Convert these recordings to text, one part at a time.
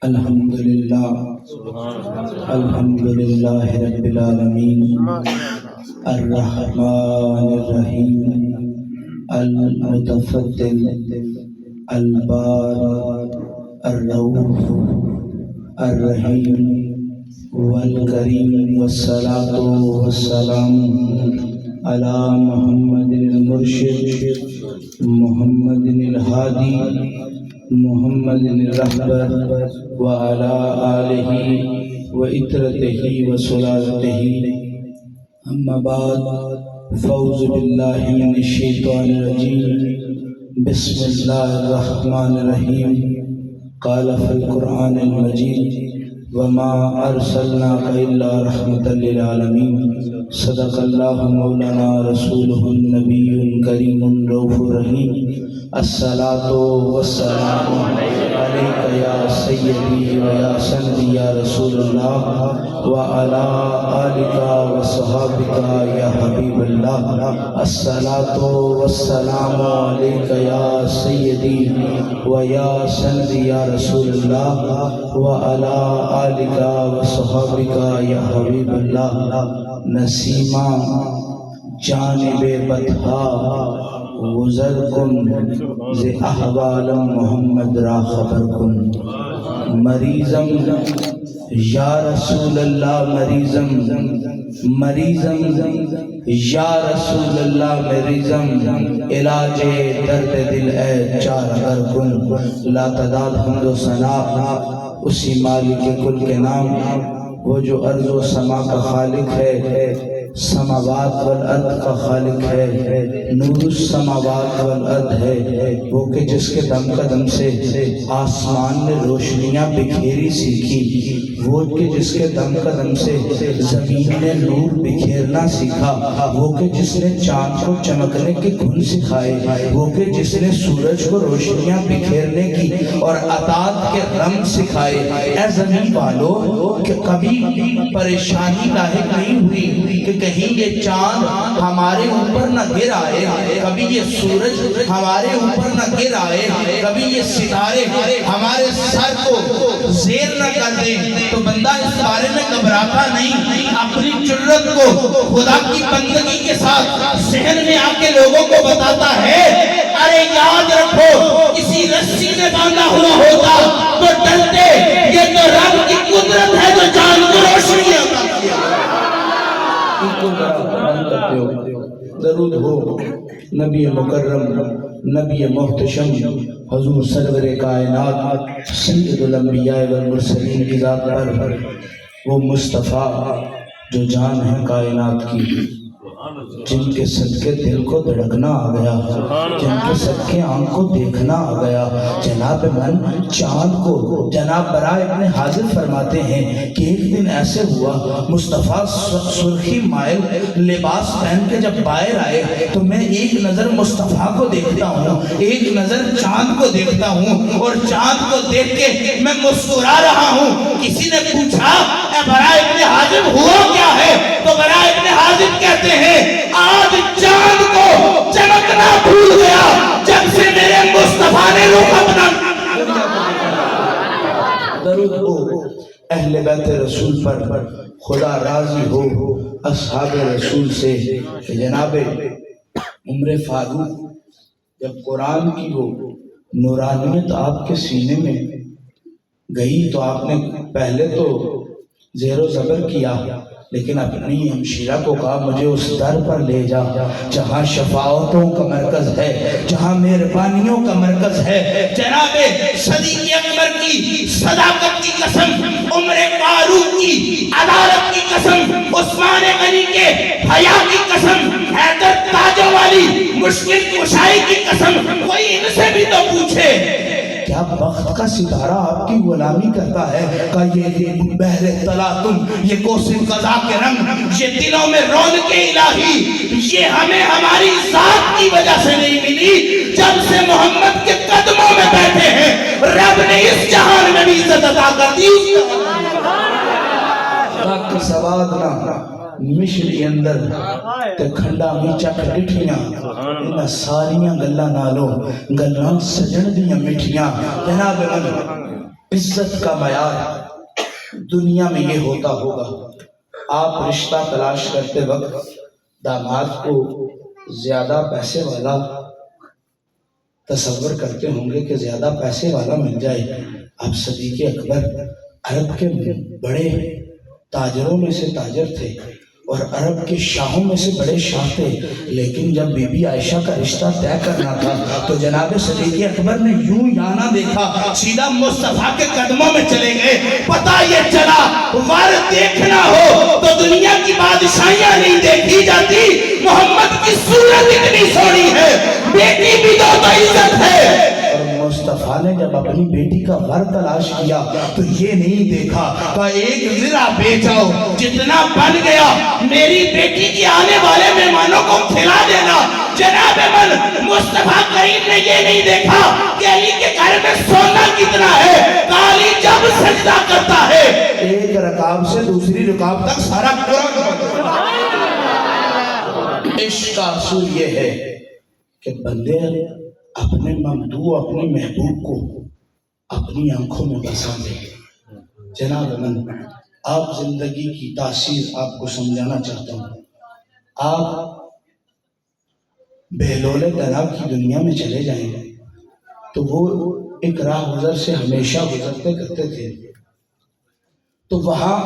الحمدللہ الحمدللہ رب العالمین الرحمن الرحیم المتفضل البار الرؤوف الرحیم والکریم والصلاة والسلام علی محمد المرشد محمد الہادی محمد الرحبر وعلى آلہ وإطرتہ وسلالتہ اما بعد فاعوذ باللہ من الشیطان الرجیم بسم اللہ الرحمن الرحیم قال فی القرآن المجید وما ارسلناک الا رحمتا للعالمین صدق اللہ مولانا رسولہ النبی الکریم الرؤوف الرحیم الصلاة والسلام علیک یا سیدی و یا سندی یا رسول اللہ وعلی آلک وصحابک یا حبیب اللہ الصلاة والسلام علیک یا سیدی و یا سندی یا رسول اللہ وعلی آلک وصحابک یا حبیب اللہ نسیمہ جانب بطحا گزر کن ز احوال محمد را خبر کن مریضم یا رسول اللہ مریضم مریضم یا رسول اللہ مریضم علاج درد دل اے چار اگر کن لا تعداد حمد و ثنا اسی مالک کل کے نام وہ جو ارض و سما کا خالق ہے سماوات والارض کا خالق ہے نور السماوات والارض ہے وہ کہ جس کے دم قدم سے آسمان نے روشنیاں بکھیری سیکھی وہ کہ جس کے دم قدم سے زمین نے نور بکھیرنا سیکھا وہ کہ جس نے چاند کو چمکنے کے گن سکھائے وہ کہ جس نے سورج کو روشنیاں بکھیرنے کی اور عطاعت کے رنگ سکھائے اے زمین والو کہ کبھی پریشانی لاحق نہیں ہوئی کہ کہیں یہ چاند ہمارے اوپر نہ گر آئے کبھی یہ سورج ہمارے اوپر نہ گر آئے کبھی یہ ستارے ہمارے سر کو زیر نہ کر دیں تو بندہ اس بارے میں گھبراتا نہیں اپنی جرت کو خدا کی بندگی کے ساتھ ذہن میں آ کے لوگوں کو بتاتا ہے ارے یاد رکھو کسی رسی میں باندھا ہوا ہوتا تو ڈلتے یہ تو رب کی قدرت ہے جو چاند کو روشنی عطا کیا درود ہو نبی مکرم نبی محتشم حضور سرور کائنات سید الانبیاء والمرسلین کی ذات پر وہ مصطفیٰ جو جان ہے کائنات کی جن کے صدقے دل کو دھڑکنا آ گیا جن کے صدقے آنکھ کو دیکھنا آ گیا جناب من چاند کو جناب برائے ابن حاضر فرماتے ہیں کہ ایک دن ایسے ہوا مصطفیٰ سرخی مائل لباس پہن کے جب باہر آئے تو میں ایک نظر مصطفیٰ کو دیکھتا ہوں ایک نظر چاند کو دیکھتا ہوں اور چاند کو دیکھ کے میں مسکرا رہا ہوں کسی نے پوچھا اے برائے ابن حاضر ہوا کیا ہے تو برائے ابن حاضر کہتے ہیں آج چاند کو چمکنا بھول گیا جب سے میرے مصطفیٰ نے رخ اپنا درود ہو اہل بیت رسول پر خدا راضی ہو اصحاب رسول سے جناب عمر فاروق جب قرآن کی وہ نورانیت آپ کے سینے میں گئی تو آپ نے پہلے تو زیر و زبر کیا لیکن اپنی ہمشیرہ کو کہا مجھے اس در پر لے جا جہاں شفاعتوں کا مرکز ہے جہاں مہربانیوں کا مرکز ہے جناب صدیق اکبر کی صداقت کی قسم عمر فاروق کی عدالت کی قسم عثمان غنی کے حیا کی قسم حیدر تاجوں والی مشکل کشائی کی قسم کوئی ان سے بھی تو پوچھے کیا بخت کا ستارہ آپ کی غلامی کرتا ہے کہ یہ بحر تلاطم یہ کوسن قضا کے رنگ یہ دلوں میں رونق الہی یہ ہمیں ہماری ذات کی وجہ سے نہیں ملی جب سے محمد کے قدموں میں بیٹھے ہیں رب نے اس جہان میں بھی عزت عطا کر دی تک سواد نہ مشری اندر تے کھنڈا میچا کھٹیٹیاں انہاں ساریاں گلاں نالوں گلاں سجن دیاں مٹھیاں۔ جناب عزت کا معیار دنیا میں یہ ہوتا ہوگا، آپ رشتہ تلاش کرتے وقت داماد کو زیادہ پیسے والا تصور کرتے ہوں گے کہ زیادہ پیسے والا مل جائے۔ اب صدیق اکبر عرب کے بڑے تاجروں میں سے تاجر تھے اور عرب کے شاہوں میں سے بڑے شاہ تھے، لیکن جب بی بی عائشہ کا رشتہ طے کرنا تھا تو جناب صدیق اکبر نے یوں یانا دیکھا، سیدھا مصطفیٰ کے قدموں میں چلے گئے۔ پتہ یہ چلا ور دیکھنا ہو تو دنیا کی بادشاہیاں نہیں دیکھی جاتی، محمد کی صورت اتنی سونی ہے، بیٹی بھی تو عزت ہے۔ مصطفیٰ نے جب اپنی بیٹی کا ور تلاش کیا تو یہ نہیں دیکھا کہ ایک ذرا بیچاؤ جتنا بن گیا میری بیٹی کی آنے والے مہمانوں کو کھلا دینا۔ جناب من مصطفیٰ کریم نے یہ نہیں دیکھا کہ علی کے گھر میں سونا کتنا ہے، علی جب سجدہ کرتا ہے ایک رکاب سے دوسری رکاب تک سارا قرآن۔ عشق کا اصول یہ ہے کہ بندے اپنے ممدوح اپنے محبوب کو اپنی آنکھوں میں بسا دے۔ جناب من آپ زندگی کی تاثیر آپ کو سمجھانا چاہتا ہوں۔ آپ بہلول دنا کی دنیا میں چلے جائیں تو وہ ایک راہ گزر سے ہمیشہ گزرتے کرتے تھے، تو وہاں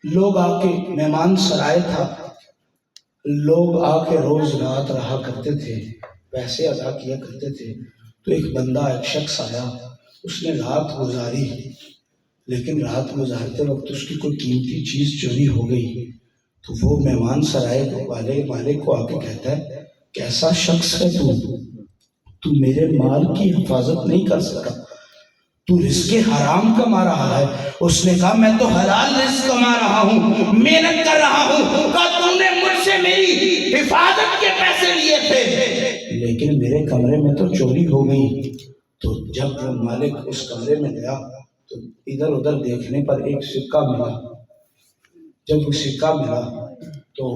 لوگ آ کے مہمان سرائے تھا، لوگ آ کے روز رات رہا کرتے تھے، پیسے ادا کیا کرتے تھے۔ تو ایک بندہ ایک شخص آیا، اس نے رات گزاری، لیکن رات گزارتے وقت اس کی کوئی قیمتی چیز چوری ہو گئی۔ تو وہ مہمان سرائے والے مالک کو آ کے کہتا ہے کیسا شخص ہے تو میرے مال کی حفاظت نہیں کر سکا، تو رزق حرام کما رہا ہے۔ اس نے کہا میں تو حلال رزق کما رہا ہوں، محنت کر رہا ہوں، کہا تم نے مجھ سے میری حفاظت کے پیسے لیے تھے، لیکن میرے کمرے میں تو چوری ہو گئی۔ تو جب وہ مالک اس کمرے میں گیا تو ادھر ادھر دیکھنے پر ایک سکہ ملا۔ جب وہ سکہ ملا تو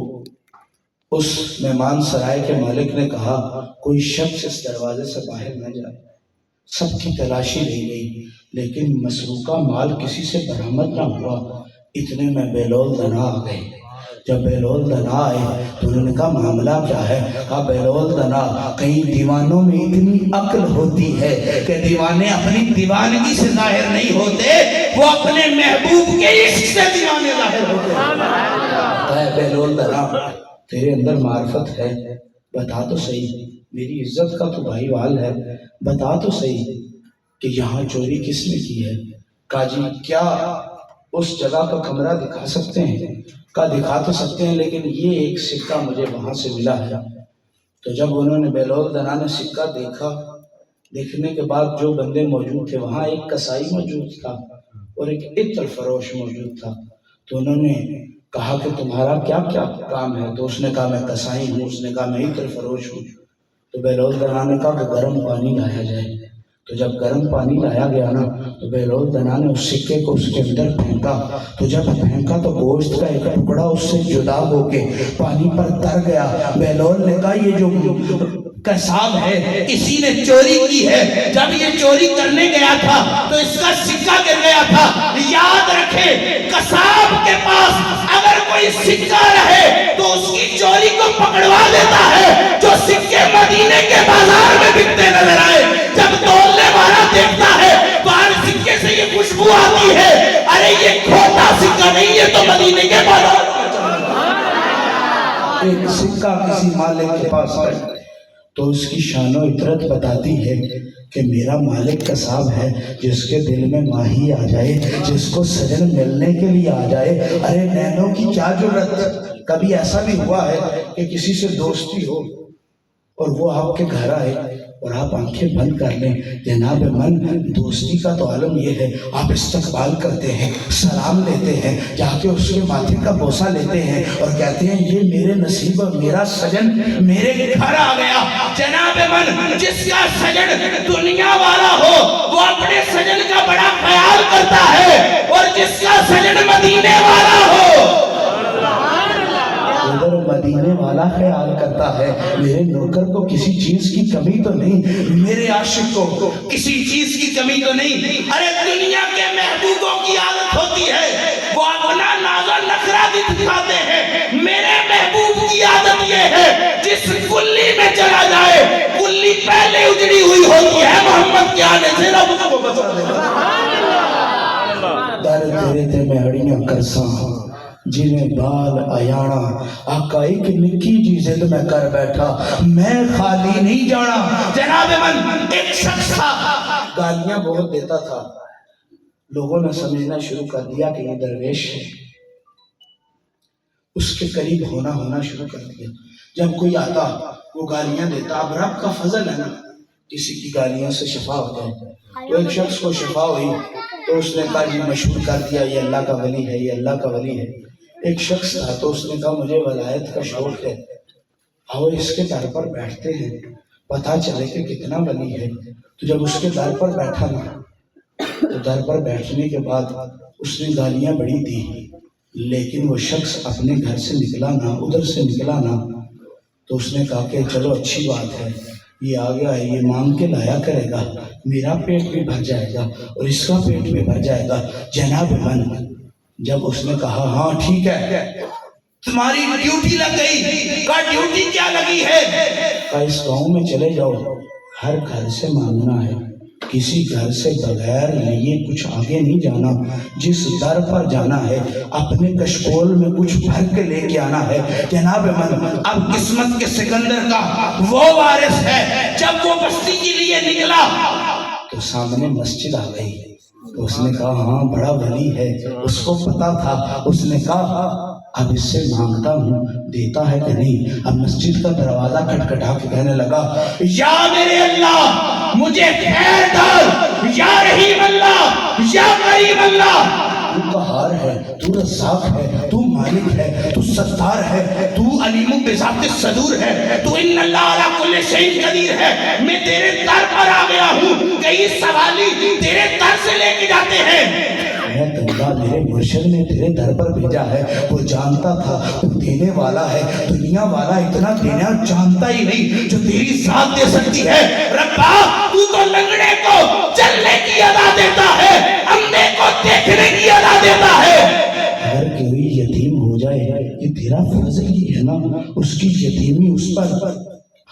اس مہمان سرائے کے مالک نے کہا کوئی شخص اس دروازے سے باہر نہ جائے۔ سب کی تلاشی لی گئی لیکن مسروقہ مال کسی سے برآمد نہ ہوا۔ اتنے میں بہلول دنا آ گئے۔ جب بہلول دنا آئے تو انہوں نے کہا معاملہ کیا ہے؟ کہا بہلول دنا کئی دیوانوں میں اتنی عقل ہوتی ہے کہ دیوانے اپنی دیوانگی سے ظاہر نہیں ہوتے، وہ اپنے محبوب کے عشق سے دیوانے ظاہر ہوتے ہیں۔ بہلول دنا تیرے اندر معرفت ہے، بتا تو صحیح، میری عزت کا تو بھائی وال ہے، بتا تو صحیح کہ یہاں چوری کس نے کی ہے؟ کہا جی کیا اس جگہ کا کمرہ دکھا سکتے ہیں؟ کہا دکھا تو سکتے ہیں لیکن یہ ایک سکہ مجھے وہاں سے ملا ہے۔ تو جب انہوں نے بہلول دنا نے سکہ دیکھا، دیکھنے کے بعد جو بندے موجود تھے وہاں ایک کسائی موجود تھا اور ایک عطر فروش موجود تھا۔ تو انہوں نے کہا کہ تمہارا کیا کیا کام ہے؟ تو اس نے کہا میں کسائی ہوں، اس نے کہا میں عطر فروش ہوں۔ تو بہلول دنا نے کہا کہ گرم پانی لایا جائے۔ تو جب گرم پانی لایا گیا نا تو بہلول دنا نے اس سکے کو اس کے اندر پھینکا، تو جب پھینکا تو گوشت کا ایک ٹکڑا اس سے جدا ہو کے پانی پر تر گیا۔ بہلول نے کہا یہ جو قصاب ہے اسی نے چوری کی ہے، جب یہ چوری کرنے گیا تھا تو اس کا سکہ گر گیا تھا۔ یاد رکھیں قصاب کے پاس اگر کوئی سکہ رہے تو اس کی چوری کو پکڑوا دیتا ہے۔ جو سکے مدینے کے بازار میں بکتے نظر آئے، جب تولنے والا دیکھتا ہے باہر سکے سے یہ خوشبو آتی ہے، ارے یہ کھوٹا سکہ نہیں، یہ تو مدینے کے بازار ایک سکہ کسی مالک کے پاس ہے تو اس کی شان و عطرت بتاتی ہے کہ میرا مالک قصاب ہے جس کے دل میں ماہی آ جائے، جس کو سجن ملنے کے لیے آ جائے۔ ارے نینوں کی کیا جرت، کبھی ایسا بھی ہوا ہے کہ کسی سے دوستی ہو اور وہ آپ کے گھر آئے اور آپ آنکھیں بند کر لیں. جناب من دوستی کا تو عالم یہ ہے، آپ استقبال کرتے ہیں، سلام لیتے ہیں، جا کے اس کے ماتھے کا بوسہ لیتے ہیں اور کہتے ہیں یہ میرے نصیب اور میرا سجن میرے گھر آ گیا. جناب من جس کا سجن دنیا والا ہو وہ اپنے سجن کا بڑا خیال کرتا ہے، اور جس کا سجن مدینے والا ہو ادھر مدینے والا خیال کرتا ہے. میرے نوکر کو کسی چیز کی کمی تو نہیں، میرے عاشق کو کسی چیز کی کمی تو نہیں. ارے دنیا کے محبوبوں کی عادت ہوتی ہے وہ اپنا ناز و نخرہ دکھاتے ہیں، میرے محبوب کی عادت یہ ہے جس کلی میں چلا جائے کلی پہلے اجڑی ہوئی ہوتی ہے، محمد کے آنے سے رب کو بچا دے. در تیرے تے مہڑیاں کرساں جنہیں بال آیانا، آقا ایک نکی چیزیں تو میں کر بیٹھا، میں خالی نہیں جانا. جناب من ایک شخص تھا، گالیاں بہت دیتا تھا. لوگوں نے سمجھنا شروع کر دیا کہ یہ درویش ہے، اس کے قریب ہونا شروع کر دیا. جب کوئی آتا وہ گالیاں دیتا. اب رب کا فضل ہے نا، کسی کی گالیاں سے شفا ہو جائے. تو ایک شخص کو شفا ہوئی تو اس نے کہا یہ مشہور کر دیا یہ اللہ کا ولی ہے، یہ اللہ کا ولی ہے. ایک شخص تھا تو اس نے کہا مجھے ولایت کا شوق ہے، آؤ اس کے در پر بیٹھتے ہیں پتہ چلے کہ کتنا ولی ہے. تو جب اس کے در پر بیٹھا نا تو در پر بیٹھنے کے بعد اس نے گالیاں بڑی دی، لیکن وہ شخص اپنے گھر سے نکلا نہ، ادھر سے نکلا نہ. تو اس نے کہا کہ چلو اچھی بات ہے، یہ آ گیا ہے، یہ مانگ کے لایا کرے گا، میرا پیٹ بھی بھر جائے گا اور اس کا پیٹ بھی بھر جائے گا. جناب من جب اس نے کہا ہاں ٹھیک ہے تمہاری ڈیوٹی لگ گئی، کہا ڈیوٹی کیا لگی ہے؟ کہا اس گاؤں میں چلے جاؤ، ہر گھر سے مانگنا ہے، کسی گھر سے بغیر لیے کچھ آگے نہیں جانا. جس در پر جانا ہے اپنے کشکول میں کچھ بھر کے لے کے آنا ہے. جناب من اب قسمت کے سکندر کا وہ وارث ہے، جب وہ بستی کے لیے نکلا تو سامنے مسجد آ گئی. تو اس نے کہا ہاں بڑا ولی ہے، اس کو پتا تھا. اس نے کہا اب اس سے مانگتا ہوں دیتا ہے کہ نہیں. اب مسجد کا دروازہ کھٹکھٹا کے کہنے لگا یا میرے اللہ مجھے خیر ڈال، یا رحیم اللہ، یا کریم اللہ. تو قہار ہے، تو رزاق ہے، تو مالک ہے، تو ستار ہے، تو علیم بذات الصدور ہے، تو ان اللہ علی کل شیء قدیر ہے. میں تیرے در پر آ گیا ہوں، کئی سوالی تیرے در سے لے کے جاتے ہیں. اللہ میرے مرشد نے تیرے در پر بھیجا ہے، وہ جانتا تھا تو دینے والا ہے. دنیا والا اتنا دینا جانتا ہی نہیں جو تیری ذات دے سکتی ہے. ربا تو لنگڑے کو چلنے کی ادا دیتا ہے، اندھے کو دیکھنے کی ادا دیتا ہے. اگر کوئی یتیم ہو جائے یہ تیرا فضل ہی ہے نا، اس کی یتیمی اس پر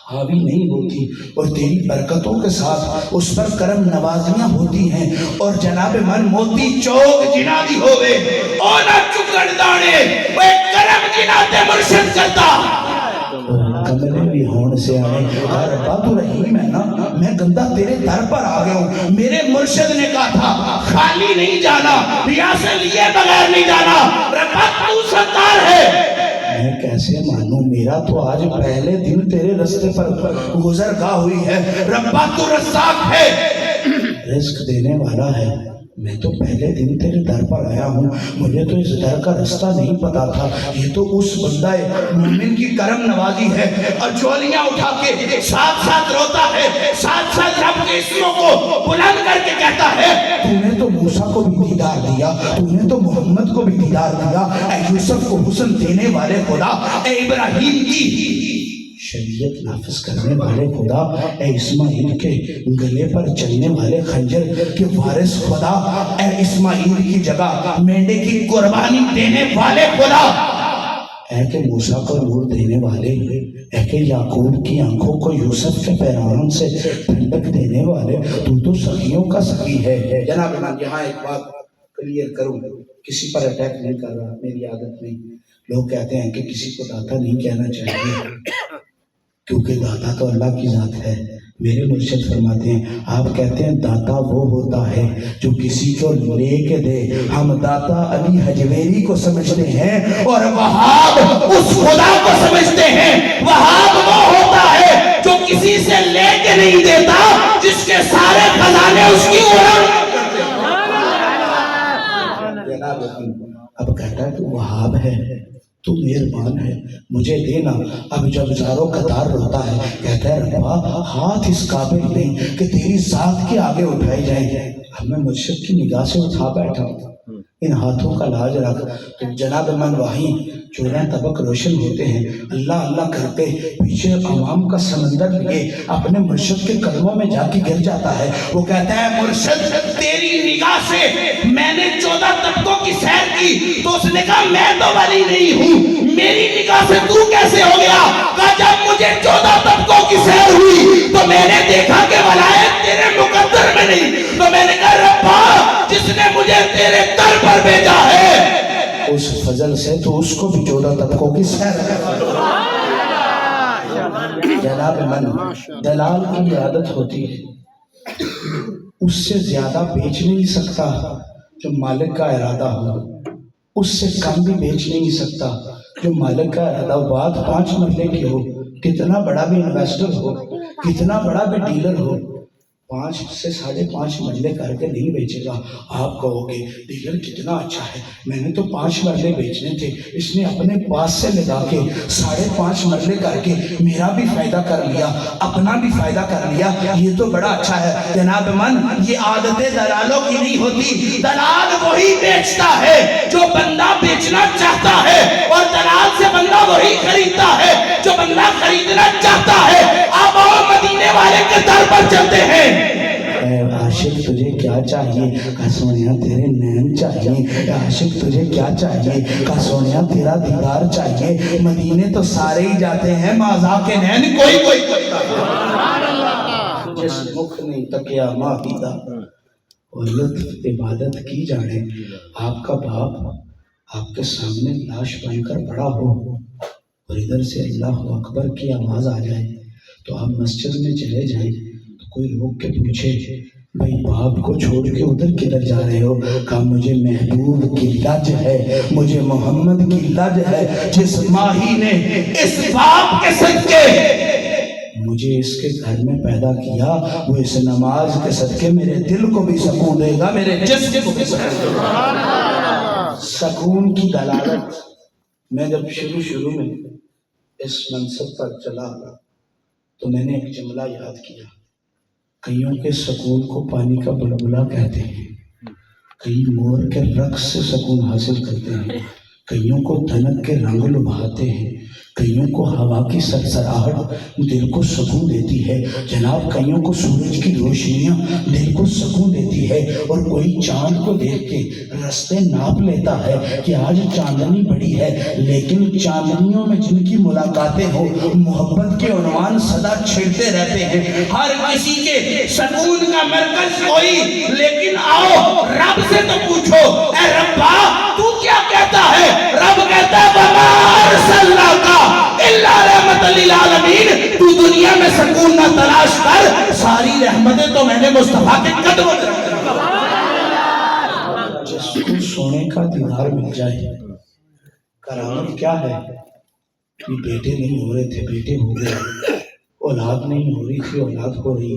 حاوی نہیں ہوتی اور تیری برکتوں کے ساتھ اس پر کرم نوازیاں ہوتی ہیں. اور جناب من موتی چوک جنا دی ہوئے او نہ چکڑ دانے وہ کرم جنا تے مرشد کرتا. کملے بھی ہون سے آئے ربا تو رحیم ہے نا، میں گندہ تیرے در پر آ گیا ہوں. میرے مرشد نے کہا تھا خالی نہیں جانا، ریا سے لیے بغیر نہیں جانا. ربا تو ستار ہے. میں کیسے مانوں، میرا تو آج پہلے دن تیرے رستے پر گزر گاہ ہوئی ہے. ربا تو رزاق ہے، رزق دینے والا ہے. میں تو پہلے دن تیرے در پر آیا ہوں، مجھے تو اس در کا رستہ نہیں پتا تھا. یہ تو اس بندہ مومن کی کرم نوازی ہے. اور جولیاں اٹھا کے ساتھ ساتھ روتا ہے، ساتھ ساتھ رب کے اسموں کو بلند کر کے کہتا ہے تو نے تو موسیٰ کو بھی دیدار دیا، تو نے تو محمد کو بھی دیدار دیا. اے یوسف کو حسن دینے والے خدا، اے ابراہیم کی شریعت نافذ کرنے والے خدا، اے اسماعیل کے گلے پر چلنے والے خنجر کے وارث خدا، اے اسماعیل کی جگہ مینڈے کی قربانی دینے والے خدا، اے کہ موسیٰ کو نور دینے والے، اے کہ یعقوب کی آنکھوں کو یوسف کے پیران سے ٹھنڈک دینے والے، تو سخیوں کا سخی ہے. جناب یہاں ایک بات کلیئر کروں، کسی پر اٹیک نہیں کر رہا، میری عادت نہیں. لوگ کہتے ہیں کہ کسی کو داتا نہیں کہنا چاہیے کیونکہ داتا تو اللہ کی ذات ہے. میرے مرشد فرماتے ہیں آپ کہتے ہیں داتا وہ ہوتا ہے جو کسی کو لے کے دے. ہم داتا علی حجویری کو سمجھتے ہیں اور وہاب اس خدا کو سمجھتے ہیں. وہاب وہ ہوتا ہے جو کسی سے لے کے نہیں دیتا، جس کے سارے خزانے اس کی اب کہتا ہے تو وہاب ہے، تو مہربان ہے، مجھے دینا۔ اب جب زارو قطار روتا ہے، کہتا ہے ربا ہاتھ اس قابل نہیں کہ تیری ذات کے آگے اٹھائی جائیں۔ اب میں مرشد کی نگاہ سے اٹھا بیٹھا، ان ہاتھوں کا لاج رکھ۔ تو جناب من وحی چوریں طبق روشن ہوتے ہیں، اللہ اللہ کرتے پیچھے عوام کا سمندر لیے اپنے مرشد کے قدموں میں جا کے گر جاتا ہے۔ وہ کہتا ہے مرشد تیری نگاہ سے میں نے 14 طبقوں کی سیر کی، تو اس نے کہا میں تو ولی نہیں ہوں، میری نگاہ سے تو کیسے ہو گیا؟ کہا جب مجھے 14 طبقوں کی سیر ہوئی تو میں نے دیکھا کہ ولایت تیرے مقدر میں نہیں، تو میں نے کہا ربا جس نے مجھے تیرے در پر بھیجا ہے اس فضل سے تو اس کو بھی 14 طبقوں کی سیر ہے۔ جناب من دلال کی عادت ہوتی ہے، اس سے زیادہ بیچ نہیں سکتا جو مالک کا ارادہ ہو، اس سے کم بھی بیچ نہیں سکتا جو مالک کا ارادہ ہو۔ بات 5 مرلے کی ہو، کتنا بڑا بھی انویسٹر ہو، کتنا بڑا بھی ڈیلر ہو، 5 سے 5.5 مرلے کر کے نہیں بیچے گا۔ آپ کہو گے ڈیلر کتنا اچھا ہے، میں نے تو 5 مرلے بیچنے تھے، اس نے اپنے پاس سے لگا کے 5.5 مرلے کر کے میرا بھی فائدہ کر لیا، اپنا بھی فائدہ کر لیا، یہ تو بڑا اچھا ہے۔ جناب من یہ عادتیں دلالوں کی نہیں ہوتی، دلال وہی بیچتا ہے جو بندہ بیچنا چاہتا ہے، اور دلال سے بندہ وہی خریدتا ہے جو بندہ خریدنا چاہتا ہے۔ آپ اور مدینے والے کے در پر چلتے ہیں، اے عاشق تجھے کیا چاہیے؟ کہا سونیا تیرے نین چاہیے۔ اے عاشق تجھے کیا چاہیے؟ کہا سونیا تیرا دیدار چاہیے۔ مدینے تو سارے ہی جاتے ہیں، ماذا کے نین کوئی جس مکھ نہیں تکیا ماہیدہ اور لطف عبادت کی جانے۔ آپ کا باپ آپ کے سامنے لاش بن کر پڑا ہو اور ادھر سے اللہ اکبر کی آواز آ جائے تو آپ مسجد میں چلے جائیں، کوئی روک کے پوچھے بھائی باپ کو چھوڑ کے ادھر کدھر جا رہے ہو؟ کہا مجھے محبوب کی لج ہے، مجھے محمد کی لج ہے، جس ماہی نے اس باپ کے صدقے مجھے اس کے گھر میں پیدا کیا، وہ اس نماز کے صدقے میرے دل کو بھی سکون دے گا، میرے جسم کو بھی سکون دے گا۔ سکون کی دلالت میں جب شروع میں اس منصب پر چلا تو میں نے ایک جملہ یاد کیا، کئیوں کے سکون کو پانی کا بلبلہ کہتے ہیں، کئی مور کے رقص سے سکون حاصل کرتے ہیں، کئیوں کو دھنک کے رنگ لبھاتے ہیں، کئیوں کو ہوا کی سرسراہٹ دل کو سکون دیتی ہے۔ جناب کئیوں کو سورج کی روشنیاں دل کو سکون دیتی ہے، اور کوئی چاند کو دیکھ کے رستے ناپ لیتا ہے کہ آج چاندنی بڑی ہے، لیکن چاندنیوں میں جن کی ملاقاتیں ہو محبت کے عنوان صدا چھڑتے رہتے ہیں۔ ہر کسی کے سکون کا مرکز کوئی، لیکن آؤ رب سے تو پوچھو اے ربا تو کیا کہتا ہے؟ رب کہتا ہے وَمَا أَرْسَلْنَاكَ إِلَّا رَحْمَةً لِّلْعَالَمِينَ۔ تو دنیا میں سکون نہ تلاش کر، ساری رحمتیں تو میں نے مصطفیٰ کے قدموں میں رکھ دی۔ جس کو سونے کا دیدار مل جائے، کرامت کیا ہے؟ یہ بیٹے نہیں ہو رہے تھے، بیٹے ہو گئے، اولاد نہیں ہو رہی تھی، اولاد ہو رہی،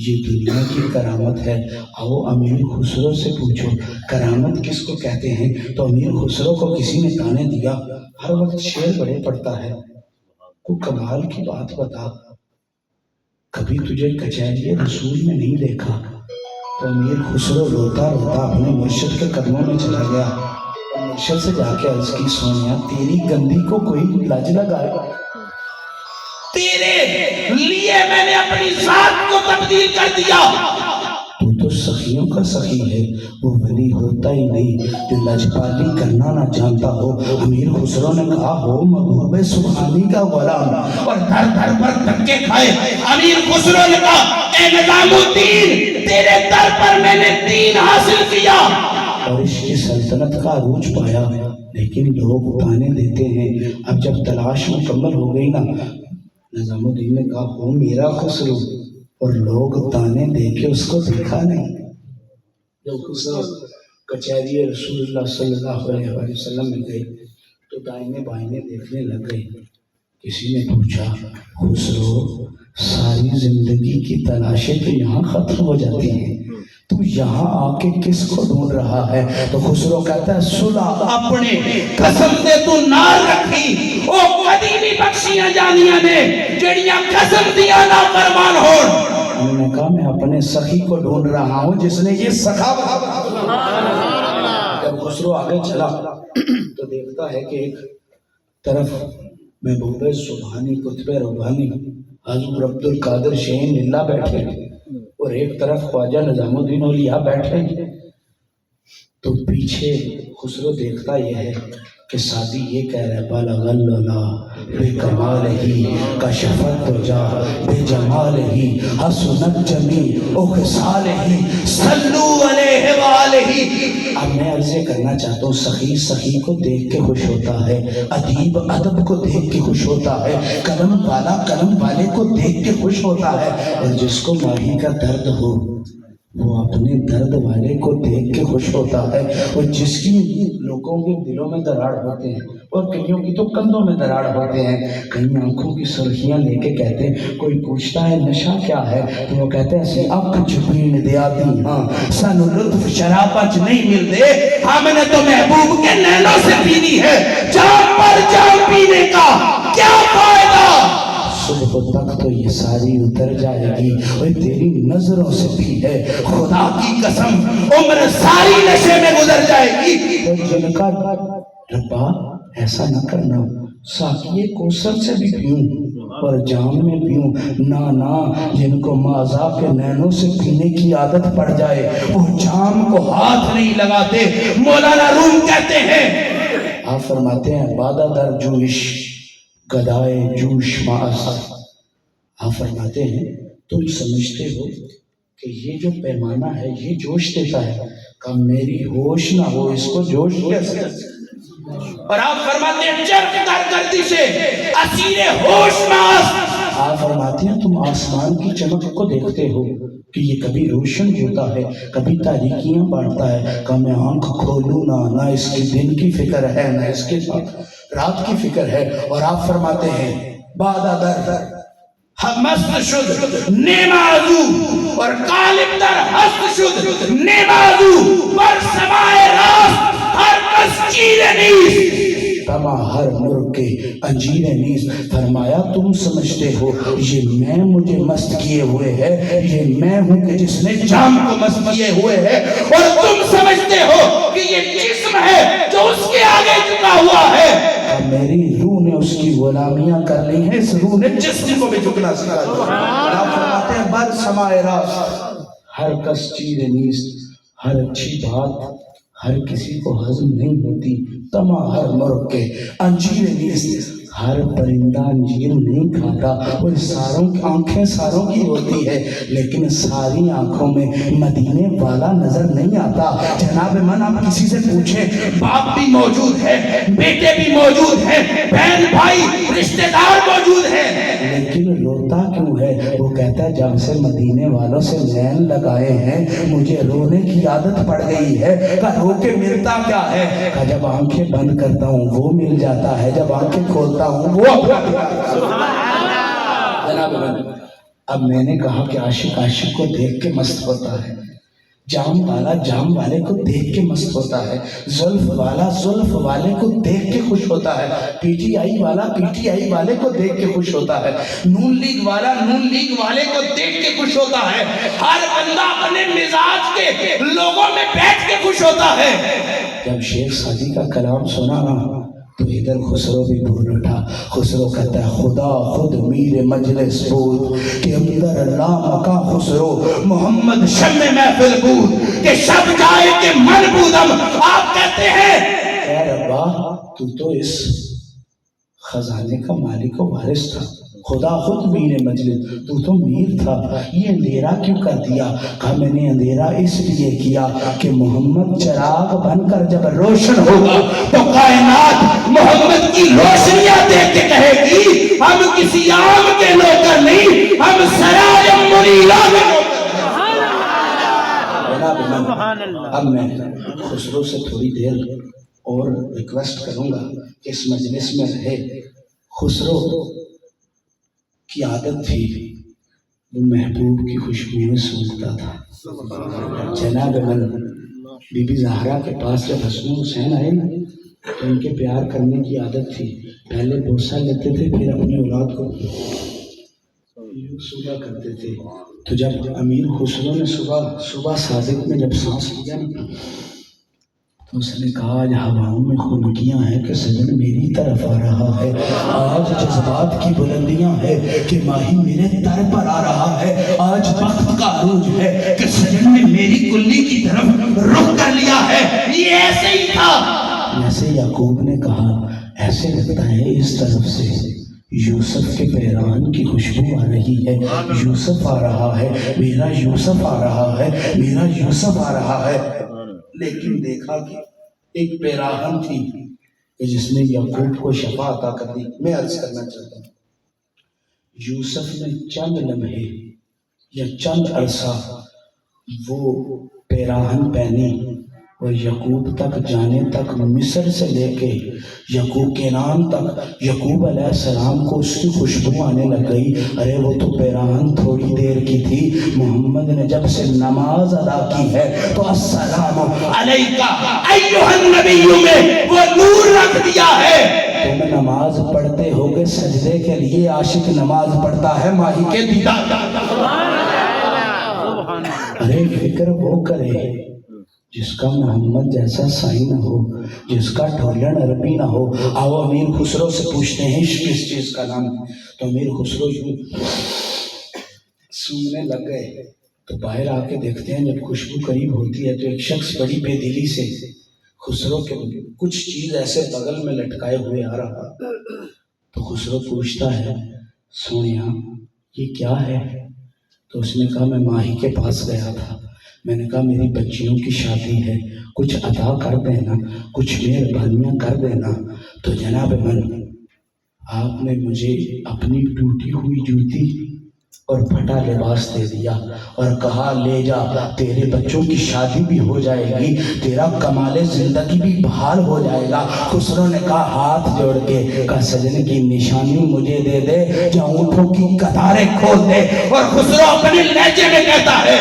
یہ دنیا کی کرامت ہے۔ آؤ امیر خسرو سے پوچھو کرامت کس کو کہتے ہیں، تو امیر خسرو کو کسی نے تانے دیا، ہر وقت شعر بڑے پڑھتا ہے، کوئی کمال کی بات بتا، کبھی تجھے کچہری رسول میں نہیں دیکھا۔ تو امیر خسرو روتا روتا اپنے مرشد کے قدموں میں چلا گیا، مرشد سے جا کے عرض کی سونیا تیری گندی کو کوئی لج لگائے، تیرے لیے میں نے اپنی ذات کو تبدیل کر دیا۔ تو سخیوں کا سخی ہے، وہ ولی ہوتا ہی نہیں جو لجپالی کرنا نہ جانتا ہو۔ امیر خسرو نے کہا ہو محبوب سبحانی کا غلام، اور دھر دھر پر دھکے کھائے۔ امیر خسرو نے کہا اے نظام الدین تیرے در پر میں نے دین حاصل کیا اور اس کی سلطنت کا عروج پایا، لیکن لوگ تانے دیتے ہیں۔ اب جب تلاش مکمل ہو گئی نا، نظام الدین نے کہا ہو میرا خسرو، اور لوگ تانے دے کے اس کو دیکھا نہیں۔ جب خسرو کچہری رسول اللہ صلی اللہ علیہ وسلم میں گئے تو دائنے بائنے دیکھنے لگ گئے۔ کسی نے پوچھا خسرو ساری زندگی کی تلاشیں تو یہاں ختم ہو جاتی ہیں، تو یہاں آ کے کس کو ڈھونڈ رہا ہے؟ تو خسرو کہتا ہے صلح اپنے قسم سے تو نال رکھی او کدی بھی بخشیاں جانیاں نے جڑیاں قسم دیا نا فرمان ہون۔ انہوں نے کہا میں اپنے سخی کو ڈھونڈ رہا ہوں جس نے یہ سخاوت۔ جب خسرو آگے چلا تو دیکھتا ہے کہ ایک طرف محبوب سبحانی قطب ربانی حضور عبد القادر شین اللہ بیٹھے اور ایک طرف خواجہ نظام الدین اولیاء بیٹھے، تو پیچھے خسرو دیکھتا یہ ہے کہ سادی یہ کہہ رہا ہے بالغ العلا بے کمال ہی کشفت تجا بے جمال ہی حسنت جمیع او خصال ہی صلو علیہ وآلہ۔ اب میں عرض کرنا چاہتا ہوں سخی سخی کو دیکھ کے خوش ہوتا ہے، ادیب ادب کو دیکھ کے خوش ہوتا ہے، قلم والا قلم والے کو دیکھ کے خوش ہوتا ہے، اور جس کو ماہی کا درد ہو وہ اپنے درد والے کو دیکھ کے خوش ہوتا ہے، اور جس کی لوگوں کے دلوں میں دراڑ ہوتے ہیں اور کئیوں کی تو کندھوں میں دراڑ ہوتے ہیں، کئی آنکھوں کی سرخیاں لے کے کہتے ہیں، کوئی پوچھتا ہے نشہ کیا ہے تو وہ کہتے ہیں اسی اکھ چھپین دیا دی ہاں سانو لطف شرابچ نہیں ملتے، ہم نے تو محبوب کے نینوں سے پینی ہے، جام پر جام پینے کا کیا فائدہ؟ صبح تک تو یہ ساری اتر جائے گی، اور تیری نظروں سے بھی ہے خدا کی قسم عمر ساری نشے میں گزر جائے گی۔ اور جن کا ربا ایسا نہ کرنا، ساقیے کوثر سے بھی پیوں اور جام میں پیوں، نا جن کو ماذا کے نینوں سے پینے کی عادت پڑ جائے وہ جام کو ہاتھ نہیں لگاتے۔ مولانا روم کہتے ہیں، آپ فرماتے ہیں بادہ در جوش گدائے جوش معاذ، آپ فرماتے ہیں تم سمجھتے ہو کہ یہ جو پیمانہ ہے یہ جوش دیتا ہے، کہ میری ہوش نہ ہو اس کو جوش کیسے؟ اور آپ فرماتے ہیں چرخ در گردی سے اسیر ہوش معاذ، آپ فرماتے ہیں تم آسمان کی چمک کو دیکھتے ہو کہ یہ کبھی روشن ہوتا ہے کبھی تاریکیاں بانٹتا ہے، کہ میں آنکھ کھولوں نہ اس کی دن کی فکر ہے نہ اس کے رات کی فکر ہے، اور آپ فرماتے ہیں بادہ در مست شد نمازو اور قالب در ہست شد نمازو پر سمائے راست ہر کس چیر نیز تما ہر مرغ کے انجیر نیز۔ فرمایا تم سمجھتے ہو یہ میں مجھے مست کیے ہوئے ہے، یہ میں ہوں کہ جس نے جام کو مست کیے ہوئے ہے، اور تم سمجھتے ہو کہ یہ جسم ہے جو اس کے آگے جھکا ہوا ہے، میری روح نے اس کی غلامیاں کر لی ہیں، اس روح نے جسم کو بھی جھکنا سکھا دیا۔ آپ فرماتے ہیں بر سمائے راست ہر کس چیر نیست، ہر اچھی بات ہر کسی کو ہضم نہیں ہوتی، تما ہر مرغ کے انجیر نیست، ہر پرندہ انجیر نہیں کھاتا، اور ساروں کی آنکھیں ساروں کی ہوتی ہے لیکن ساری آنکھوں میں مدینے والا نظر نہیں آتا۔ جناب من آپ کسی سے پوچھیں باپ بھی موجود ہے، بیٹے بھی موجود ہیں، بہن بھائی رشتہ دار موجود ہیں، لیکن روتا کیوں ہے؟ وہ کہتا ہے جب سے مدینے والوں سے لین لگائے ہیں مجھے رونے کی عادت پڑ گئی ہے، کہ رو کے ملتا کیا ہے؟ کہ جب آنکھیں بند کرتا ہوں وہ مل جاتا ہے، جب آنکھیں کھولتا ہوں وہ جناب اب میں نے کہا کہ عاشق عاشق کو دیکھ کے مست ہوتا ہے، جام والا جام والے کو دیکھ کے مست ہوتا ہے، زلف والا زلف والے کو دیکھ کے خوش ہوتا ہے، پی ٹی آئی والا پی ٹی آئی والے کو دیکھ کے خوش ہوتا ہے، نون لیگ والا نون لیگ والے کو دیکھ کے خوش ہوتا ہے، ہر بندہ اپنے مزاج کے لوگوں میں بیٹھ کے خوش ہوتا ہے۔ جب شیخ سعدی کا کلام سنا نا تو ادھر خسرو بھی بھول اٹھا۔ خسرو کہتا ہے خدا خود میر مجلس بود کہ اندر لامکا خسرو محمد شم محفل بود کہ شب جائے کہ من بودم۔ آپ کہتے ہیں اے ربا تو اس خزانے کا مالک و وارث تھا، خدا خود میر مجلس، تو میر تھا، یہ اندھیرا کیوں کر دیا؟ کہا میں نے اندھیرا اس لیے کیا کہ محمد چراغ بن کر جب روشن ہوگا تو کائنات محمد کی روشنیاں دیکھ کے کہے گی ہم کسی عام کے نوکر نہیں، ہم سرائے منیرہ کے نوکر۔ اب میں خسرو سے تھوڑی دیر اور ریکویسٹ کروں گا کہ اس مجلس میں رہے۔ خسرو کی عادت تھی وہ محبوب کی خوشبو میں سونگتا تھا۔ جناب من بی بی زہرا کے پاس جب حسن حسین آئے نا تو ان کے پیار کرنے کی عادت تھی، پہلے بوسہ لیتے تھے پھر اپنی اولاد کو صبح کرتے تھے۔ تو جب امیر خسرو نے صبح صادق میں جب سانس لیا نا تو اس نے کہا آج ہواؤں میں خنکیاں ہیں کہ سجن میری طرف آ رہا ہے، آج جذبات کی بلندیاں ہے کہ ماہی میرے در پر آ رہا ہے، آج وقت کا عروج ہے کہ سجن نے میری کلی کی طرف رخ کر لیا ہے۔ یہ ایسے ہی تھا جیسے یعقوب نے کہا، ایسے لگتا ہے اس طرف سے یوسف کے پیران کی خوشبو آ رہی ہے، یوسف آ رہا ہے، میرا یوسف آ رہا ہے، میرا یوسف آ رہا ہے۔ لیکن دیکھا کہ ایک پیراہن تھی کہ جس نے یعقوب کو شفا عطا کر دی۔ میں عرض کرنا چاہتا ہوں یوسف نے چند لمحے یا چند عرصہ وہ پیراہن پہنی اور یعقوب تک جانے تک، مصر سے لے کے یعقوب کینان تک یعقوب علیہ السلام کو اس کی خوشبو آنے لگ گئی۔ ارے وہ تو پیراہن تھوڑی دیر کی تھی، محمد نے جب سے نماز ادا کی ہے تو السلام علیکہ ایھا النبی میں وہ نور رکھ دیا ہے۔ تم نماز پڑھتے ہوگے سجدے کے لیے، عاشق نماز پڑھتا ہے ماہی کے دیدار۔ ارے فکر وہ کرے جس کا محمد جیسا سائی نہ ہو، جس کا ڈھولن عربی نہ ہو۔ آؤ امیر خسرو سے پوچھتے ہیں عشق کس چیز کا نام ہے؟ تو امیر خسرو یوں سونگنے لگ گئے۔ تو باہر آ کے دیکھتے ہیں جب خوشبو قریب ہوتی ہے تو ایک شخص بڑی بے دلی سے خسرو کے کچھ چیز ایسے بغل میں لٹکائے ہوئے آ رہا۔ تو خسرو پوچھتا ہے سونیا یہ کیا ہے؟ تو اس نے کہا میں ماہی کے پاس گیا تھا، میں نے کہا میری بچیوں کی شادی ہے، کچھ عطا کر دینا، کچھ مہربانیاں کر دینا۔ تو جناب من آپ نے مجھے اپنی ٹوٹی ہوئی جوتی اور پھٹا لباس دے دیا اور کہا لے جا، تیرے بچوں کی شادی بھی ہو جائے گی، تیرا کمال زندگی بھی بحال ہو جائے گا۔ خسرو نے کہا ہاتھ جوڑ کے کہا سجن کی نشانی مجھے دے دے یا اونٹوں کی قطاریں کھول دے۔ اور خسرو اپنے لہجے میں کہتا ہے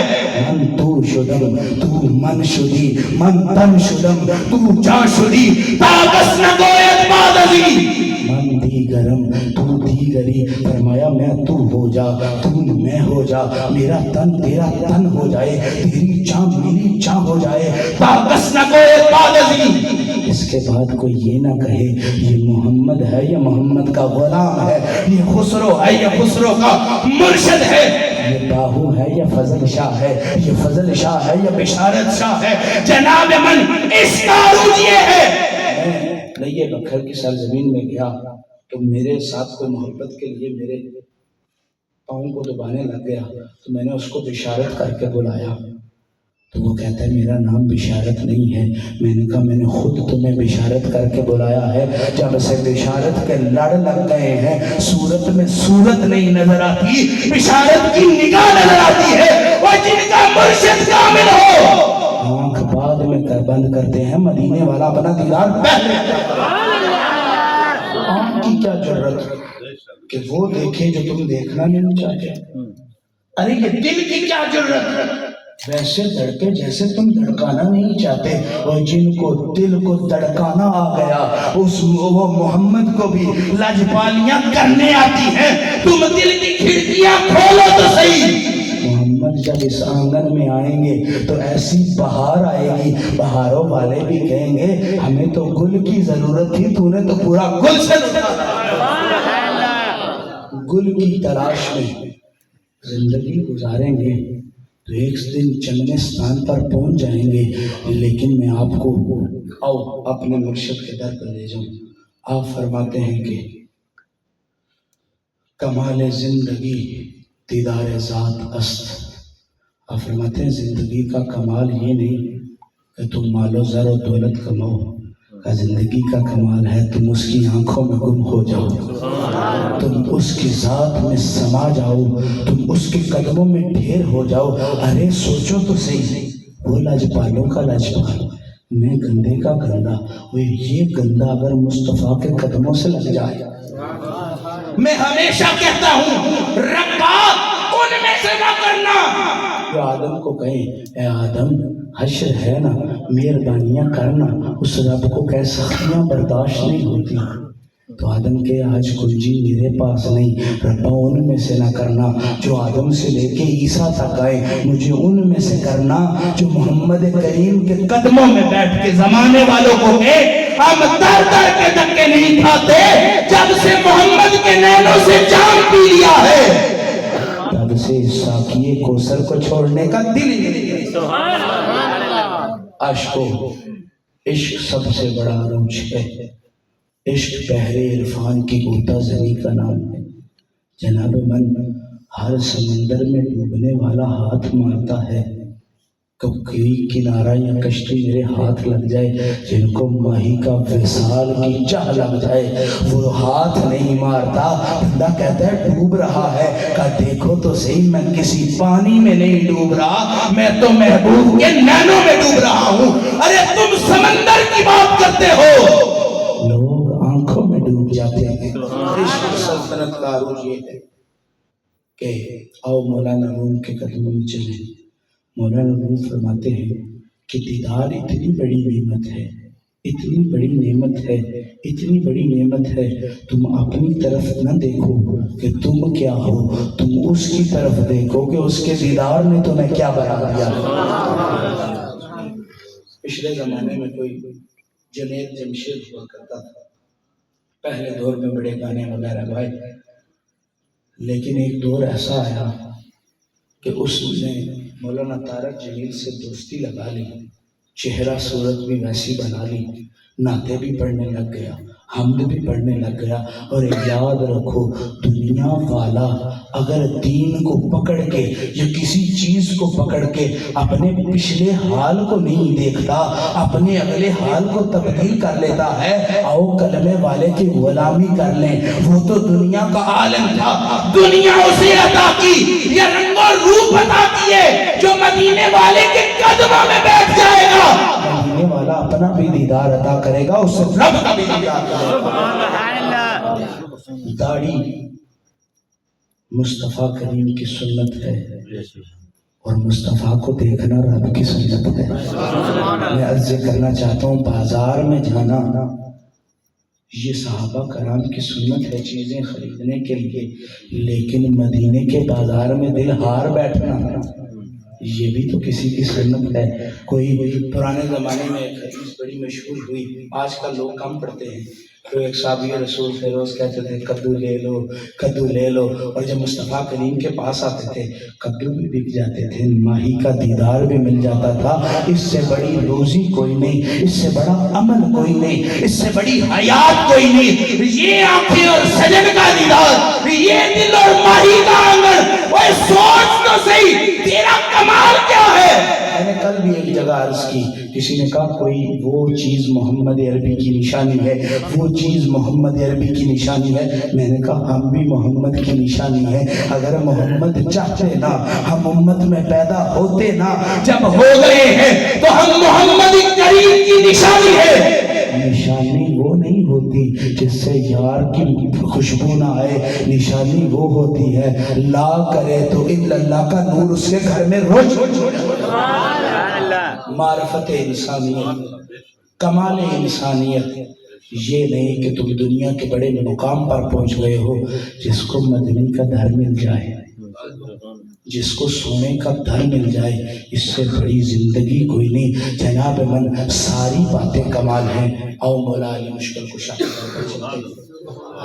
من تو شدم تو من شدی من تن شدم تو جا شدی تاغس نہ گوید بعد ازی من دیگرم تو دیگری۔ فرمایا میں تو ہو جا، تو میں ہو جا، میرا تن تیرا تن ہو جائے، تیری جان میری جان ہو جائے، تاغس نہ گوید بعد ازی۔ اس کے بعد کوئی یہ نہ کہے یہ محمد ہے یا محمد کا غلام ہے، یہ خسرو ہے یا خسرو کا مرشد ہے، یہ باہو ہے یا فضل شاہ ہے، یہ فضل شاہ ہے یا بشارت شاہ ہے۔ جناب من اس کا عروج یہ ہے۔ میں لئے بکھر کی سرزمین میں گیا تو میرے ساتھ کوئی محبت کے لیے میرے پاؤں کو دبانے لگ گیا تو میں نے اس کو بشارت کر کے بلایا تو وہ کہتا ہے میرا نام بشارت نہیں ہے۔ میں نے کہا میں نے خود تمہیں بشارت کر کے بلایا ہے، جب سے بشارت کے لڑ لگ گئے ہیں صورت میں صورت نہیں نظر آتی، بشارت کی نگاہ نظر آتی ہے۔ وہ جن کا مرشد کامل ہو آنکھ بعد میں بند کرتے ہیں، مدینے والا اپنا دیدار پہلے۔ آنکھ کی کیا ضرورت ہے کہ وہ دیکھے جو تم دیکھنا نہیں چاہتے؟ ارے یہ دل کی کیا ضرورت ہے ویسے دھڑکے جیسے تم دھڑکانا نہیں چاہتے؟ اور جن کو دل کو دھڑکانا آ گیا وہ محمد کو بھی لجپالیاں کرنے آتی ہیں۔ تم دل کی کھڑکیاں کھولو تو صحیح، محمد جب اس آنگن میں آئیں گے تو ایسی بہار آئے گی، بہاروں والے بھی کہیں گے ہمیں تو گل کی ضرورت تھی، تو نے تو پورا گل سے گل کی تلاش میں زندگی گزاریں گے تو ایک دن چمنستان پر پہنچ جائیں گے۔ لیکن میں آپ کو اپنے مرشد کے در پر لے جاؤں۔ آپ فرماتے ہیں کہ کمال زندگی دیدار ذات است۔ آپ فرماتے ہیں زندگی کا کمال یہ نہیں کہ تم مال و زر و دولت کماؤ، کا زندگی کا کمال ہے تم اس کی آنکھوں میں گم ہو جاؤ، تم اس کی ذات میں سما جاؤ، تم اس کے قدموں میں ڈھیر ہو جاؤ۔ ارے سوچو تو صحیح، وہ لاجپالوں کا لاجپال، میں گندے کا گندا، وہ یہ گندا اگر مصطفیٰ کے قدموں سے لگ جائے۔ میں ہمیشہ کہتا ہوں ربا ان میں ایسے نہ کرنا. جو آدم کو کہیں اے آدم حشر ہے نا, مہربانیاں کرنا, اس رب کو کہ سختیاں برداشت نہیں ہوتی. تو آدم کے آج کنجی میرے پاس نہیں, ربا ان میں سے نہ کرنا جو آدم سے لے کے عیسیٰ تک آئے, مجھے ان میں سے کرنا جو محمد کریم کے قدموں میں بیٹھ کے زمانے والوں کو کہ ہم در در کے دھکے نہیں کھاتے, جب سے محمد کے نینوں سے جان پی لیا ہے تب سے ساقیے کوثر کو چھوڑنے کا دل ہی نہیں. عشق سب سے بڑا عروج ہے. عشق بحر عرفان کی غوطہ زنی کا نام ہے. جناب من ہر سمندر میں ڈوبنے والا ہاتھ مارتا ہے, کوئی کنارہ یا کشتی میرے ہاتھ لگ جائے, جن کو ماہی کا وصال کی چاہ لگ جائے وہ ہاتھ نہیں مارتا. بندہ کہتا ہے ڈوب رہا ہے, کہا دیکھو تو صحیح میں کسی پانی میں نہیں ڈوب رہا, میں تو محبوب کے نینوں میں ڈوب رہا ہوں. ارے تم سمندر کی بات کرتے ہو, لوگ آنکھوں میں ڈوب جاتے ہیں. عشق سلطنت کا عروج یہ ہے کہ آؤ مولانا روم کے قدموں میں چلیں. مولانا روم فرماتے ہیں کہ دیدار اتنی بڑی نعمت ہے, اتنی بڑی نعمت ہے, اتنی بڑی نعمت ہے, تم اپنی طرف نہ دیکھو کہ تم کیا ہو, تم اس کی طرف دیکھو کہ اس کے دیدار نے تمہیں کیا بنا دیا. پچھلے زمانے میں کوئی جنید جمشید ہوا کرتا تھا, پہلے دور میں بڑے گانے وغیرہ گائے, لیکن ایک دور ایسا آیا کہ اس نے مولانا طارق جمیل سے دوستی لگا لی, چہرہ صورت بھی ویسی بنا لی, نعتیں بھی پڑھنے لگ گیا, حمد بھی پڑھنے لگ گیا. اور یاد رکھو دنیا والا اگر دین کو پکڑ کے یا کسی چیز کو پکڑ کے اپنے پچھلے حال کو نہیں دیکھتا, اپنے اگلے حال کو تبدیل کر لیتا ہے. آؤ کلمے والے کی غلامی کر لیں, وہ تو دنیا کا عالم تھا, دنیا اسے عطا کی, یہ رنگ و روپ عطا کیے جو مدینے والے کے قدموں میں بیٹھ جائے گا, مدینے والا اپنا بھی دیدار عطا کرے گا, اس سے رب کا بھی دیدار کرے گا. داڑھی مصطفیٰ کریم کی سنت ہے اور مصطفیٰ کو دیکھنا رب کی سنت ہے. میں عرض کرنا چاہتا ہوں بازار میں جانا یہ صحابہ کرام کی سنت ہے چیزیں خریدنے کے لیے, لیکن مدینے کے بازار میں دل ہار بیٹھنا یہ بھی تو کسی کی سنت ہے. کوئی پرانے زمانے میں ایک حدیث بڑی مشہور ہوئی, آج کل لوگ کم پڑھتے ہیں. تو ایک صحابی رسول تھے, روز کہتے تھے کدو لے لو, کدو لے لو, اور جب مصطفیٰ کریم کے پاس آتے تھے کدو بھی بک جاتے تھے, ماہی کا دیدار بھی مل جاتا تھا. اس سے بڑی روزی کوئی نہیں, اس سے بڑا عمل کوئی نہیں, اس سے بڑی حیات کوئی نہیں. یہ آنکھیں اور سجن کا دیدار, یہ دل اور ماہی کا آنگن, وہ سوچ تو صحیح تیرا کمال کیا ہے. میں نے کل بھی ایک جگہ عرض کی, کسی نے کہا کوئی وہ چیز محمد عربی کی نشانی ہے, وہ چیز محمد عربی کی نشانی ہے. میں نے کہا ہم بھی محمد کی نشانی ہے. اگر محمد چاہتے نا ہم امت میں پیدا ہوتے نا, جب ہو گئے ہیں تو ہم محمد کریم کی نشانی ہے. نشانی وہ نہیں ہوتی جس سے یار کی خوشبو نہ آئے, نشانی وہ ہوتی ہے لا کرے تو اللہ کا نور اس کے گھر میں روشن. معرفت انسانیت, کمال انسانیت یہ نہیں کہ تم دنیا کے بڑے مقام پر پہنچ گئے ہو. جس کو مدنی کا در مل جائے, جس کو سونے کا در مل جائے, اس سے بڑی زندگی کوئی نہیں. جناب من ساری باتیں کمال ہیں. او مولا علی مشکل کشا.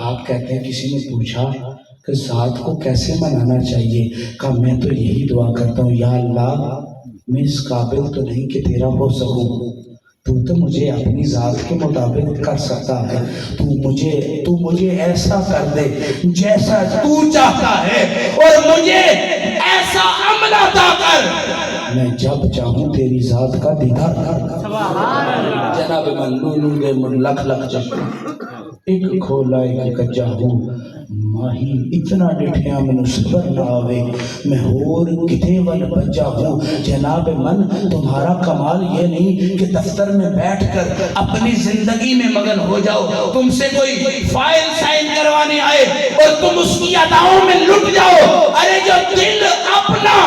آپ کہتے ہیں کسی نے پوچھا کہ ذات کو کیسے منانا چاہیے, کہا میں تو یہی دعا کرتا ہوں یا اللہ میں اس قابل تو نہیں کہ تیرا ہو سکوں, تو مجھے اپنی ذات کے مطابق کر سکتا ہے. تو مجھے ایسا کر دے جیسا تو چاہتا ہے, اور مجھے ایسا عمل عطا کر میں جب چاہوں تیری ذات کا دیدار کر. جناب من لکھ لکھ جب ایک کھولا ایک کجا ہوں ماہی اتنا ڈٹھیا میں صبر نہ آوے میں ہور کتے ون بجا ہوں جناب من تمہارا کمال یہ نہیں کہ دفتر میں بیٹھ کر اپنی زندگی میں مگن ہو جاؤ تم سے کوئی فائل سائن کروانے آئے اور تم اس کی اداؤں میں لٹ جاؤ ارے جو دل اپنا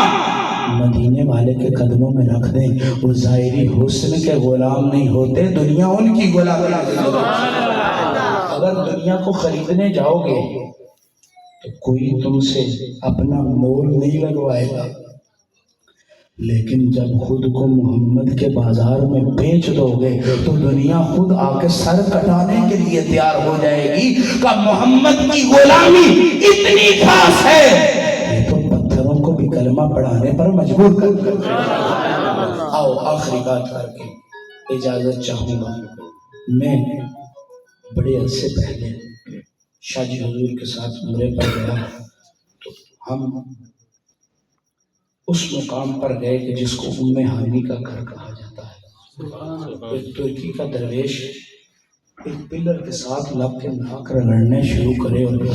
مدینے والے کے قدموں میں رکھ دیں وہ ظاہری حسن کے غلام نہیں ہوتے دنیا ان کی غلام اگر دنیا کو خریدنے جاؤ گے تو کوئی تم سے اپنا مول نہیں لگوائے گا لیکن جب خود کو محمد کے بازار میں بیچ دو گے تو دنیا خود آ کے سر کٹانے کے لیے تیار ہو جائے گی کہ محمد کی غلامی اتنی خاص ہے یہ تو پتھروں کو بھی کلمہ پڑھانے پر مجبور کر آؤ آخری بات کر کے اجازت چاہوں گا میں بڑے عرصے پہلے شاہ جی حضور کے ساتھ عمرے پر گیا تو ہم اس مقام پر گئے کہ جس کو ام ہانی کا گھر کہا جاتا ہے ایک ترکی کا درویش ایک پلر کے ساتھ لگ کے ناک رگڑنے شروع کرے اور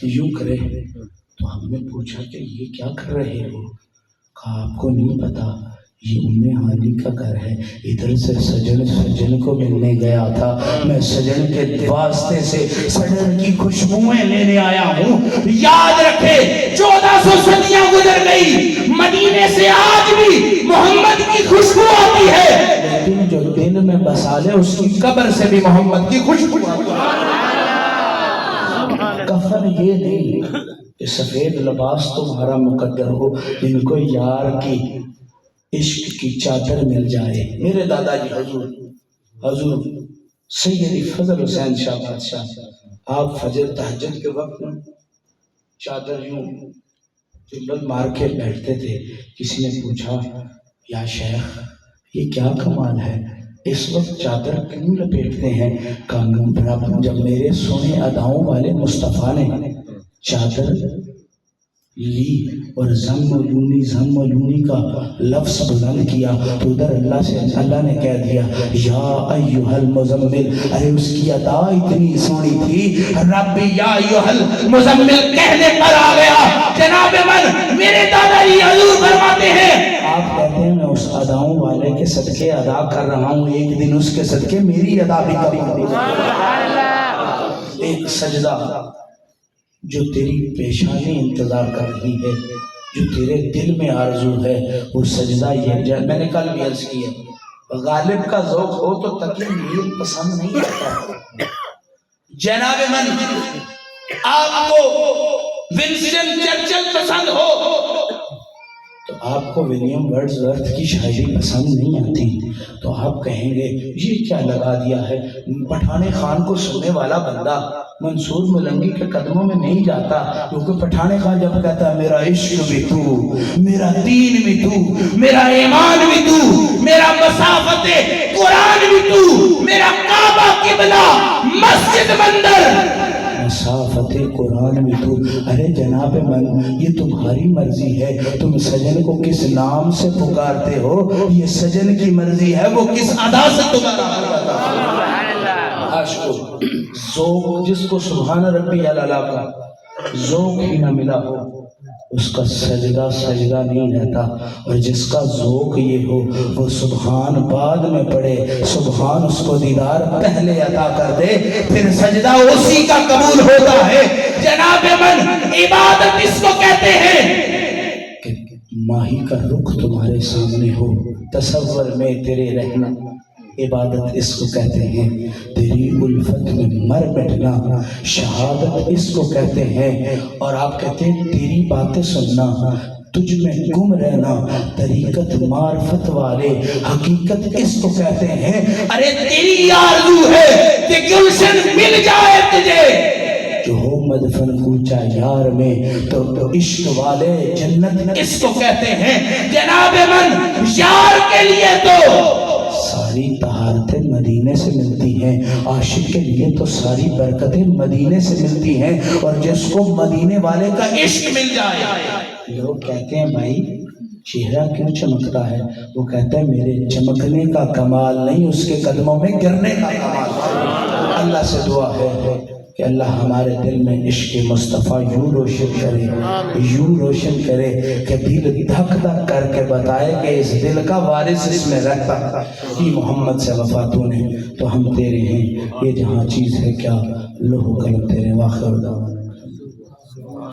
یوں کرے تو ہم نے پوچھا کہ یہ کیا کر رہے ہو کہا آپ کو نہیں پتا یہ ام ہانی کا گھر ہے ادھر سے سجن کو ملنے گیا تھا میں سجن کے واسطے سے سجن کی خوشبوئیں لینے آیا ہوں یاد رکھے 1400 صدیاں گزر گئی مدینے سے آج بھی محمد کی خوشبو آتی ہے لیکن جو دل میں بسا لے اس کی قبر سے بھی محمد کی خوشبو آتی ہے کفن یہ نہیں کہ سفید لباس تمہارا مقدر ہو جن کو یار کی عشق کی چادر مل جائے میرے دادا جی حضور سیدی فضل حسین شاہ بادشاہ آپ فجر تہجد کے وقت چادر یوں جلد مار کے بیٹھتے تھے کسی نے پوچھا یا شیخ یہ کیا کمال ہے اس وقت چادر کیوں لپیٹتے ہیں رب جب میرے سونے اداؤں والے مصطفیٰ نے چادر لی اور زم و لونی کا لفظ بلند کیا تو ادھر اللہ نے کہہ دیا یا ایوہ المزمل ارے اس کی ادا اتنی سونی تھی رب یا ایوہ المزمل کہنے پر آ گیا جناب من میرے دادا جی حضور فرماتے ہیں آپ کہتے ہیں میں اس اداؤں والے کے صدقے ادا کر رہا ہوں ایک دن اس کے صدقے میری ادا بھی کبھی ایک سجدہ جو تیری پیشانی انتظار کر رہی ہے جو تیرے دل میں آرزو ہے وہ سجدہ یہ میں نے کل بھی عرض کیا غالب کا ذوق ہو تو تقی میل پسند نہیں آتا جناب من آپ کو ونسٹن چرچل پسند ہو تو آپ کو ولیم ورڈزورتھ کی شاعری پسند نہیں آتی تو آپ کہیں گے یہ کیا لگا دیا ہے پٹھان خان کو سننے والا بندہ منصور ملنگی کے قدموں میں نہیں جاتا کیونکہ پٹھان خان جب کہتا ہے میرا عشق بھی تو میرا دین بھی تو میرا ایمان بھی تو میرا مسافت قرآن بھی تو میرا کعبہ قبلہ مسجد مندر مسافت قرآن بھی تو ارے جناب من یہ تمہاری مرضی ہے تم سجن کو کس نام سے پکارتے ہو یہ سجن کی مرضی ہے وہ کس ادا سے تمہارا عاشق ذوق جس کو سبحان ربی الاعلیٰ کا ذوق ہی نہ ملا ہو اس کا سجدہ نہیں رہتا اور جس کا ذوق یہ ہو وہ سبحان بعد میں پڑھے سبحان اس کو دیدار پہلے عطا کر دے پھر سجدہ اسی کا قبول ہوتا ہے جناب من عبادت اس کو کہتے ہیں کہ ماہی کا رخ تمہارے سامنے ہو تصور میں تیرے رہنا عبادت اس کو کہتے ہیں تیری الفت میں مر بیٹھنا شہادت اس کو کہتے ہیں اور آپ کہتے ہیں تیری باتیں سننا تجھ میں گم رہنا طریقت معرفت والے حقیقت اس کو کہتے ہیں ارے تیری آرزو ہے کہ گلشن مل جائے تجھے جو ہو مدفن کوچا یار میں تو عشق والے جنت اس کو کہتے ہیں جناب من یار کے لیے تو ساری طہارتیں مدینے سے ملتی ہیں عاشق کے لیے تو ساری برکتیں مدینے سے ملتی ہیں اور جس کو مدینے والے کا عشق مل جائے لوگ کہتے ہیں بھائی چہرہ کیوں چمکتا ہے وہ کہتا ہے میرے چمکنے کا کمال نہیں اس کے قدموں میں گرنے کا کمال اللہ سے دعا ہے کہ اللہ ہمارے دل میں عشق مصطفیٰ یوں روشن کرے کہ دل دھک دھک کر کے بتائے کہ اس دل کا وارث اس میں رہتا کہ محمد سے وفاتوں نے تو ہم تیرے ہیں، یہ جہاں چیز ہے کیا لوہ قلب تیرے واخر دعوانا